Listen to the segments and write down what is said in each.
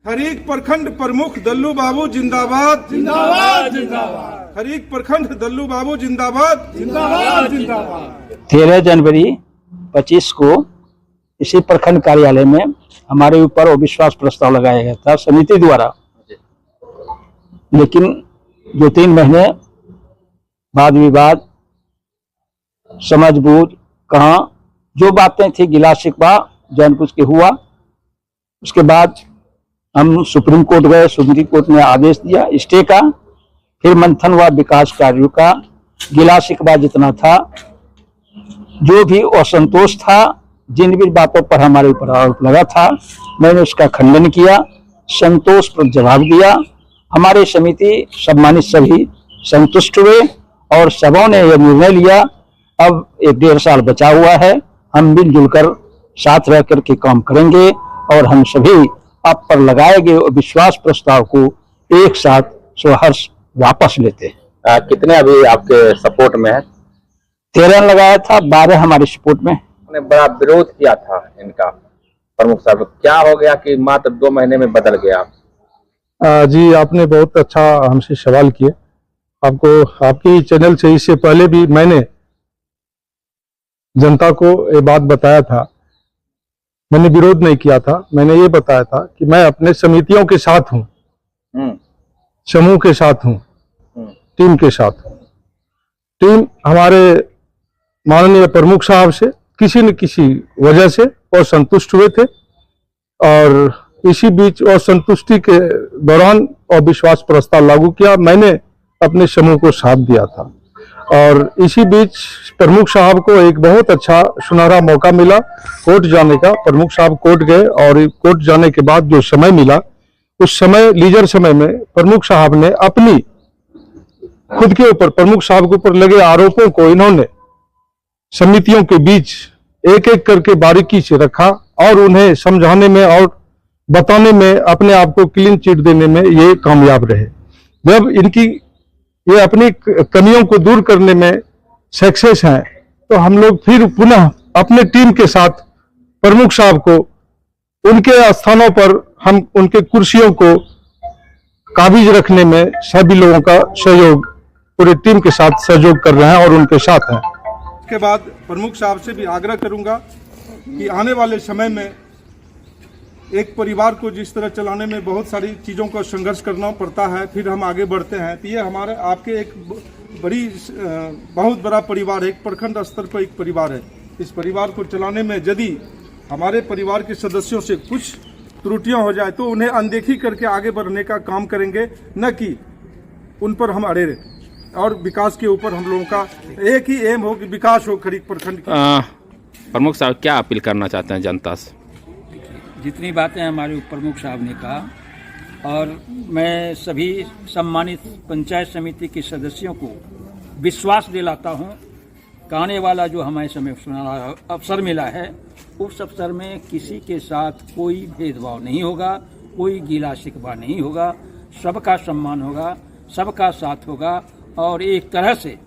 हरीक प्रखंड प्रमुख दल्लू बाबू जिंदाबाद जिंदाबाद जिंदाबाद। हरीक प्रखंड दल्लू बाबू जिंदाबाद जिंदाबाद जिंदाबाद। 13 जनवरी 25 को इसी प्रखंड कार्यालय में हमारे ऊपर अविश्वास प्रस्ताव लगाया गया था समिति द्वारा, लेकिन 2-3 महीने वाद विवाद समझ बूझ कहाँ जो बातें थी गिला शिकवा जानबूझ के हुआ। उसके बाद हम सुप्रीम कोर्ट गए, सुप्रीम कोर्ट ने आदेश दिया स्टे का, फिर मंथन हुआ विकास कार्यों का। गिला शिकवा जितना था, जो भी असंतोष था, जिन भी बातों पर हमारे ऊपर आरोप लगा था, मैंने उसका खंडन किया, संतोष पर जवाब दिया। हमारे समिति सम्मानित सभी संतुष्ट हुए और सबों ने यह निर्णय लिया अब 1-1.5 साल बचा हुआ है, हम मिलजुल कर साथ रह कर के काम करेंगे और हम सभी आप पर लगाए गए विश्वास प्रस्ताव को एक साथ सहर्ष वापस लेते हैं। कितने अभी आपके सपोर्ट में है? 13 लगाया था, 12 हमारे सपोर्ट में। ने बड़ा विरोध किया था इनका प्रमुख साहब, क्या हो गया कि मात्र 2 महीने में बदल गया? जी, आपने बहुत अच्छा हमसे सवाल किए। आपको आपके चैनल से इससे पहले भी मैंने जनता को ये बात बताया था, मैंने विरोध नहीं किया था। मैंने ये बताया था कि मैं अपने समितियों के साथ हूँ, समूह के साथ हूँ, टीम के साथ हूँ। टीम हमारे माननीय प्रमुख साहब से किसी न किसी वजह से और संतुष्ट हुए थे और इसी बीच और संतुष्टि के दौरान अविश्वास प्रस्ताव लागू किया। मैंने अपने समूह को साथ दिया था और इसी बीच प्रमुख साहब को एक बहुत अच्छा सुनहरा मौका मिला कोर्ट जाने का। प्रमुख साहब कोर्ट गए और कोर्ट जाने के बाद जो समय मिला, उस समय लीजर समय में प्रमुख साहब ने अपनी खुद के ऊपर, प्रमुख साहब के ऊपर लगे आरोपों को इन्होंने समितियों के बीच एक एक करके बारीकी से रखा और उन्हें समझाने में और बताने में, अपने आप को क्लीन चिट देने में ये कामयाब रहे। जब इनकी ये अपनी कमियों को दूर करने में सक्सेस हैं, तो हम लोग फिर पुनः अपने टीम के साथ प्रमुख साहब को उनके स्थानों पर हम उनके कुर्सियों को काबिज रखने में सभी लोगों का सहयोग, पूरे टीम के साथ सहयोग कर रहे हैं और उनके साथ हैं। इसके बाद प्रमुख साहब से भी आग्रह करूंगा कि आने वाले समय में एक परिवार को जिस तरह चलाने में बहुत सारी चीज़ों का संघर्ष करना पड़ता है, फिर हम आगे बढ़ते हैं, तो ये हमारे आपके एक बहुत बड़ा परिवार है, एक प्रखंड स्तर पर एक परिवार है। इस परिवार को चलाने में यदि हमारे परिवार के सदस्यों से कुछ त्रुटियां हो जाए तो उन्हें अनदेखी करके आगे बढ़ने का काम करेंगे, न कि उन पर हम अड़े रहे। और विकास के ऊपर हम लोगों का एक ही एम हो कि विकास हो खरीक प्रखंड की। प्रमुख साहब क्या अपील करना चाहते हैं जनता से? जितनी बातें हमारे प्रमुख साहब ने कहा, और मैं सभी सम्मानित पंचायत समिति के सदस्यों को विश्वास दिलाता हूं कि आने वाला जो हमारे समय अवसर मिला है, उस अवसर में किसी के साथ कोई भेदभाव नहीं होगा, कोई गिला शिकवा नहीं होगा, सबका सम्मान होगा, सबका साथ होगा और एक तरह से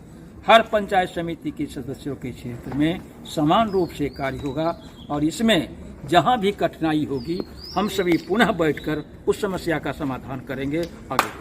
हर पंचायत समिति के सदस्यों के क्षेत्र में समान रूप से कार्य होगा। और इसमें जहां भी कठिनाई होगी, हम सभी पुनः बैठकर उस समस्या का समाधान करेंगे आगे।